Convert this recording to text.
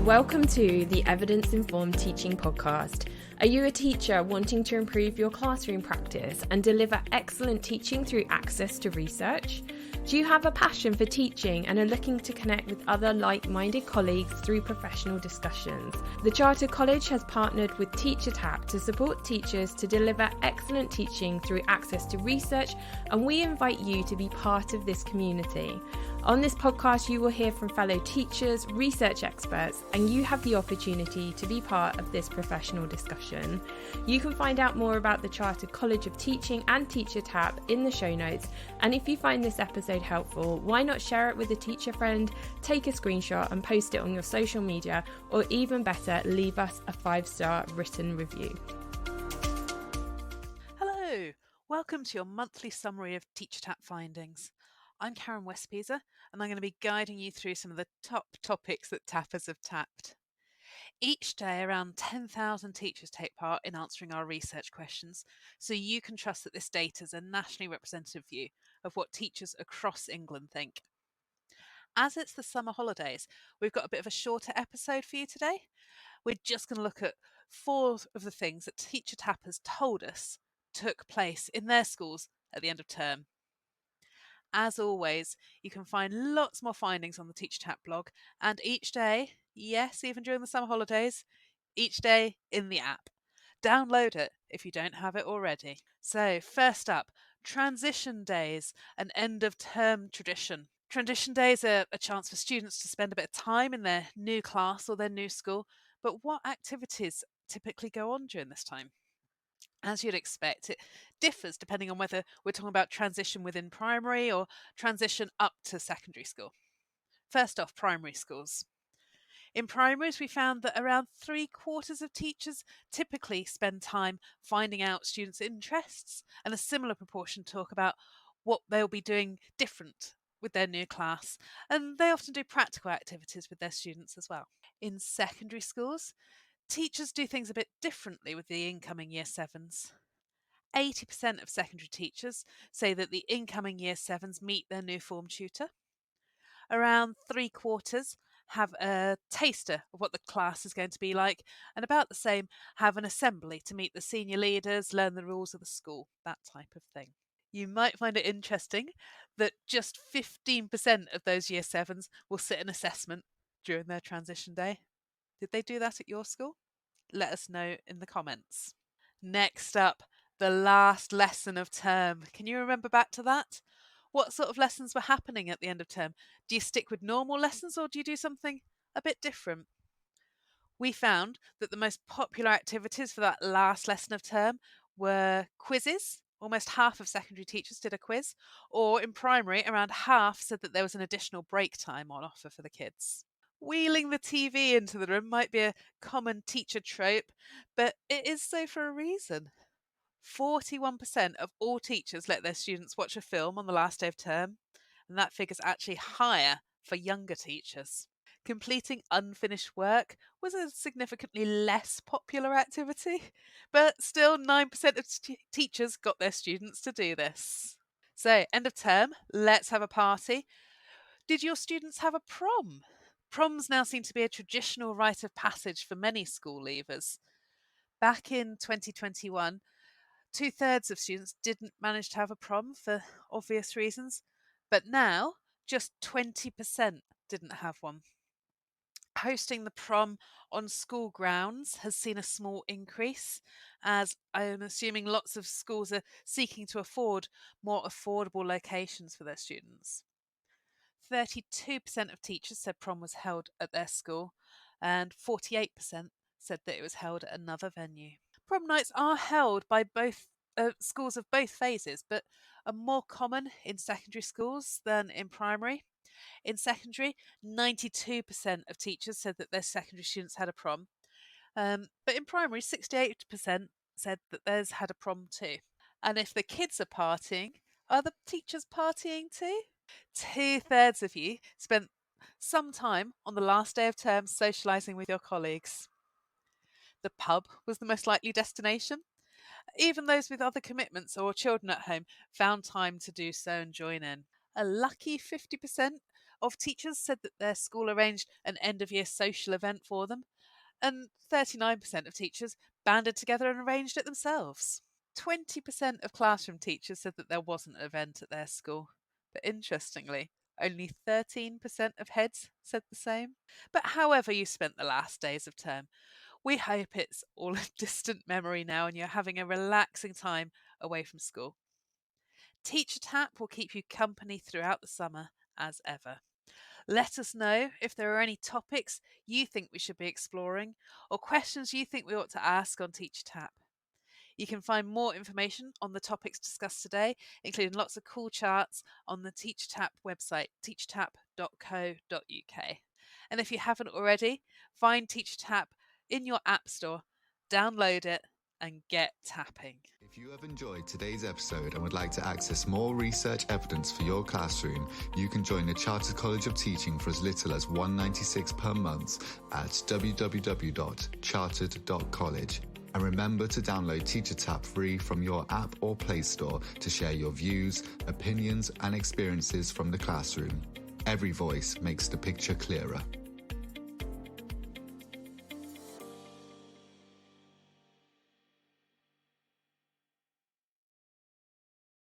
Welcome to the Evidence Informed Teaching Podcast. Are you a teacher wanting to improve your classroom practice and deliver excellent teaching through access to research? Do you have a passion for teaching and are looking to connect with other like-minded colleagues through professional discussions? The Chartered College has partnered with Tapp to support teachers to deliver excellent teaching through access to research, and we invite you to be part of this community. On this podcast, you will hear from fellow teachers, research experts, and you have the opportunity to be part of this professional discussion. You can find out more about the Chartered College of Teaching and Teacher Tapp in the show notes. And if you find this episode helpful, why not share it with a teacher friend, take a screenshot and post it on your social media, or even better, leave us a 5-star written review. Hello, welcome to your monthly summary of Teacher Tapp findings. I'm Wespieser, and I'm going to be guiding you through some of the top topics that tappers have tapped. Each day, around 10,000 teachers take part in answering our research questions, so you can trust that this data is a nationally representative view of what teachers across England think. As it's the summer holidays, we've got a bit of a shorter episode for you today. We're just going to look at 4 of the things that Teacher Tapp has told us took place in their schools at the end of term. As always, you can find lots more findings on the Teacher Tapp blog, and each day, yes, even during the summer holidays, each day in the app. Download it if you don't have it already. So, first up, transition days, an end of term tradition. Transition days are a chance for students to spend a bit of time in their new class or their new school, but what activities typically go on during this time? As you'd expect, it differs depending on whether we're talking about transition within primary or transition up to secondary school. First off, primary schools. In primaries, we found that around 3/4 of teachers typically spend time finding out students' interests, and a similar proportion talk about what they'll be doing different with their new class, and they often do practical activities with their students as well. In secondary schools, teachers do things a bit differently with the incoming Year 7s. 80% of secondary teachers say that the incoming Year 7s meet their new form tutor. Around 3/4 have a taster of what the class is going to be like, and about the same have an assembly to meet the senior leaders, learn the rules of the school, that type of thing. You might find it interesting that just 15% of those Year 7s will sit an assessment during their transition day. Did they do that at your school? Let us know in the comments. Next up, the last lesson of term. Can you remember back to that? What sort of lessons were happening at the end of term? Do you stick with normal lessons or do you do something a bit different? We found that the most popular activities for that last lesson of term were quizzes. Almost half of secondary teachers did a quiz, or in primary, around half said that there was an additional break time on offer for the kids. Wheeling the TV into the room might be a common teacher trope, but it is so for a reason. 41% of all teachers let their students watch a film on the last day of term, and that figure's actually higher for younger teachers. Completing unfinished work was a significantly less popular activity, but still 9% of teachers got their students to do this. So, end of term, let's have a party. Did your students have a prom? Proms now seem to be a traditional rite of passage for many school leavers. Back in 2021, 2/3 of students didn't manage to have a prom for obvious reasons, but now just 20% didn't have one. Hosting the prom on school grounds has seen a small increase, as I'm assuming lots of schools are seeking to afford more affordable locations for their students. 32% of teachers said prom was held at their school, and 48% said that it was held at another venue. Prom nights are held by both schools of both phases, but are more common in secondary schools than in primary. In secondary, 92% of teachers said that their secondary students had a prom, but in primary, 68% said that theirs had a prom too. And if the kids are partying, are the teachers partying too? 2/3 of you spent some time on the last day of term socialising with your colleagues. The pub was the most likely destination. Even those with other commitments or children at home found time to do so and join in. A lucky 50% of teachers said that their school arranged an end-of-year social event for them, and 39% of teachers banded together and arranged it themselves. 20% of classroom teachers said that there wasn't an event at their school, but interestingly, only 13% of heads said the same. But however you spent the last days of term, we hope it's all a distant memory now and you're having a relaxing time away from school. Teacher Tapp will keep you company throughout the summer as ever. Let us know if there are any topics you think we should be exploring or questions you think we ought to ask on Teacher Tapp. You can find more information on the topics discussed today, including lots of cool charts, on the Teacher Tapp website, teachertapp.co.uk. And if you haven't already, find Teacher Tapp in your app store, download it, and get tapping. If you have enjoyed today's episode and would like to access more research evidence for your classroom, you can join the Chartered College of Teaching for as little as $1.96 per month at www.chartered.college. And remember to download Teacher Tapp free from your app or Play Store to share your views, opinions, and experiences from the classroom. Every voice makes the picture clearer.